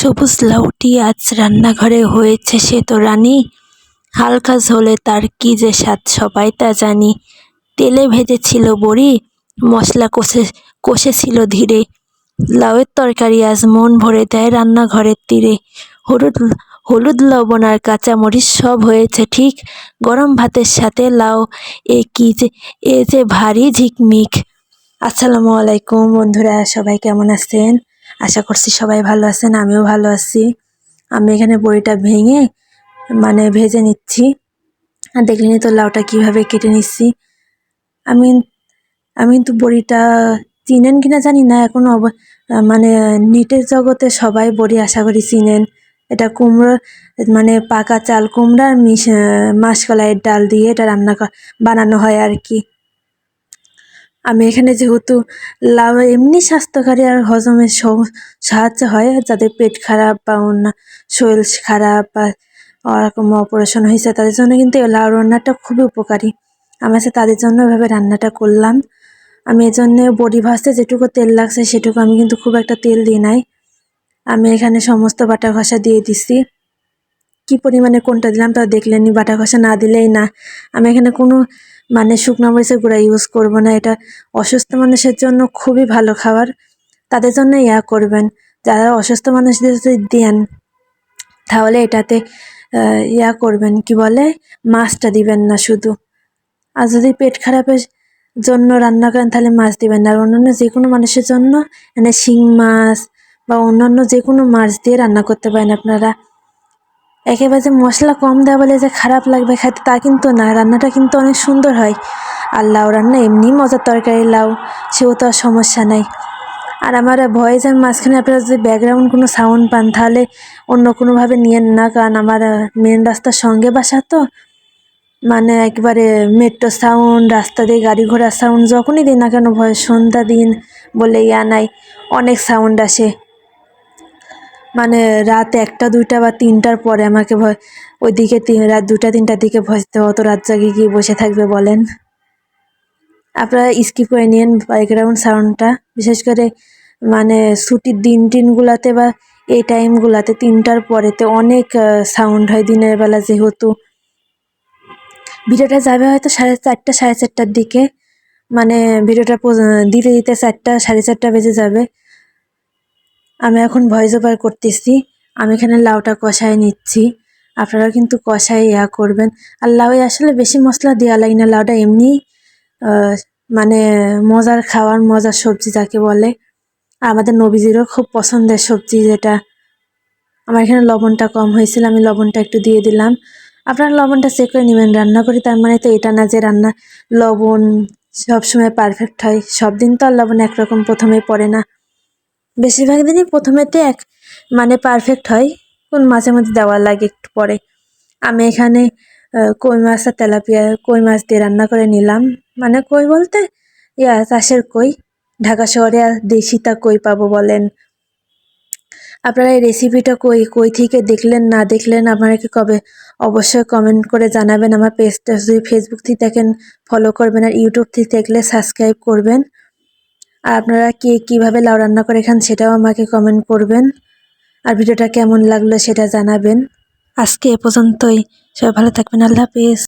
সবুজ লাউটি আজ রান্নাঘরে হয়েছে সে তো রানী। হালকা ঝোলে তার কি যে স্বাদ সবাই তা জানি। তেলে ভেজেছিল বড়ি, মশলা কষেছিল ধীরে। লাউয়ের তরকারি আজ মন ভরে দেয় রান্নাঘরের তীরে। হলুদ হলুদ লবণ আর কাঁচামরিচ সব হয়েছে ঠিক। গরম ভাতের সাথে লাউ এ যে ভারী ঝিকমিক। আসসালামু আলাইকুম বন্ধুরা, সবাই কেমন আছেন? আশা করছি সবাই ভালো আছেন, আমিও ভালো আছি। আমি এখানে বড়িটা ভেজে নিচ্ছি। আর দেখলেনি তো লাউটা কিভাবে কেটে নিচ্ছি। আমি আমি কিন্তু বড়িটা চিনেন কিনা জানি না, এখন নেটের জগতে সবাই বড়ি আশা করি চিনেন। এটা কুমড়ো পাকা চাল কুমড়া আর মাসকলাইয়ের ডাল দিয়ে এটা বানানো হয় আর কি। আমি এখানে যেহেতু লাউ এমনি স্বাস্থ্যকারী আর হজমের সাহায্য হয়, যাদের পেট খারাপ বা অন্য শরীর খারাপ বা ওরকম অপারেশন হয়েছে তাদের জন্য কিন্তু লাউ রান্নাটা খুবই উপকারী। আমি তাদের জন্য এভাবে রান্নাটা করলাম। আমি এই জন্য বড়ি ভাজতে যেটুকু তেল লাগছে সেটুকু আমি কিন্তু খুব একটা তেল দিই নাই। আমি এখানে সমস্ত বাটা ঘষা দিয়ে দিছি। কি পরিমাণে কোনটা দিলাম তা দেখলেনি, বাটা ঘষা না দিলেই না। আমি এখানে কোনো শুকনো মরিচের গুঁড়া ইউজ করব না। এটা অসুস্থ মানুষের জন্য খুবই ভালো খাবার, তাদের জন্য করবেন। যারা অসুস্থ মানুষদের যদি দেন তাহলে এটাতে করবেন, কি বলে, মাছটা দিবেন না শুধু। আর যদি পেট খারাপের জন্য রান্না করেন তাহলে মাছ দিবেন না। আর অন্যান্য যে কোনো মানুষের জন্য শিং মাছ বা অন্যান্য যে কোনো মাছ দিয়ে রান্না করতে পারেন আপনারা। একেবারে যে মশলা কম দেওয়া বলে যে খারাপ লাগবে খেতে তা কিন্তু না, রান্নাটা কিন্তু অনেক সুন্দর হয়। আর লাউ রান্না এমনি মজার তরকারি, লাউ সেও তো আর সমস্যা নাই। আর আমার ভয়েসের মাঝখানে আপনারা যদি ব্যাকগ্রাউন্ড কোনো সাউন্ড পান তাহলে অন্য কোনোভাবে নিয়েন না, কারণ আমার মেন রাস্তার সঙ্গে বাসা তো, একবারে মেট্রো সাউন্ড, রাস্তা দিয়ে গাড়ি ঘোড়ার সাউন্ড যখনই দিই না কেন, ভয় সন্ধ্যা দিন বলে নাই, অনেক সাউন্ড আসে। রাত 1টা 2টা বা 3টার পরে আমাকে ওইদিকে রাত 2টা 3টার দিকে ভজতে, অত রাত জাগিয়ে গিয়ে বসে থাকবে বলেন? আপনারা স্কিপ করে নিন ব্যাকগ্রাউন্ড সাউন্ডটা। বিশেষ করে ছুটির দিনগুলাতে বা এই টাইমগুলাতে 3টার পরেতে অনেক সাউন্ড হয় দিনের বেলা। যেহেতু ভিডিওটা যাবে হয়তো 4:30 4:30টার দিকে, ভিডিওটা দিতে দিতে 4টা 4:30 বেজে যাবে। আমি এখন ভয়েস ওভার করতেছি। আমি এখানে লাউটা কষায় নিচ্ছি, আপনারা কিন্তু কষায় করবেন। আর লাউয়ে আসলে বেশি মশলা দেওয়া লাগে না, লাউটা এমনি মজার খাওয়ার, মজার সবজি যাকে বলে। আর আমাদের নবীজিরও খুব পছন্দের সবজি যেটা। আমার এখানে লবণটা কম হয়েছিল, আমি লবণটা একটু দিয়ে দিলাম। আপনারা লবণটা চেক করে নেবেন রান্না করি, তার তো এটা না যে লবণ সবসময় পারফেক্ট হয়। সব দিন তো আর লবণ একরকম প্রথমে পড়ে না, বেশিরভাগ দিনই প্রথমেতে পারফেক্ট হয়, কোন মাঝে মধ্যে দেওয়া লাগে একটু পরে। আমি এখানে কই মাছ আর তেলাপিয়া কই মাছ দিয়ে রান্না করে নিলাম। কই বলতে চাষের কই, ঢাকা শহরে আর দেশিতা কই পাবো বলেন। আপনারা এই রেসিপিটা কই থেকে দেখলেন না দেখলেন আপনাকে অবশ্যই কমেন্ট করে জানাবেন। আমার পেজটা যদি ফেসবুক থেকে দেখেন ফলো করবেন, আর ইউটিউব থেকে দেখলে সাবস্ক্রাইব করবেন। আর আপনারা কিভাবে লাউ রান্না করে খান সেটাও আমাকে কমেন্ট করবেন। আর ভিডিওটা কেমন লাগলো সেটা জানাবেন। আজকে এ পর্যন্তই, সবাই ভালো থাকবেন, আল্লাহ হাফেজ।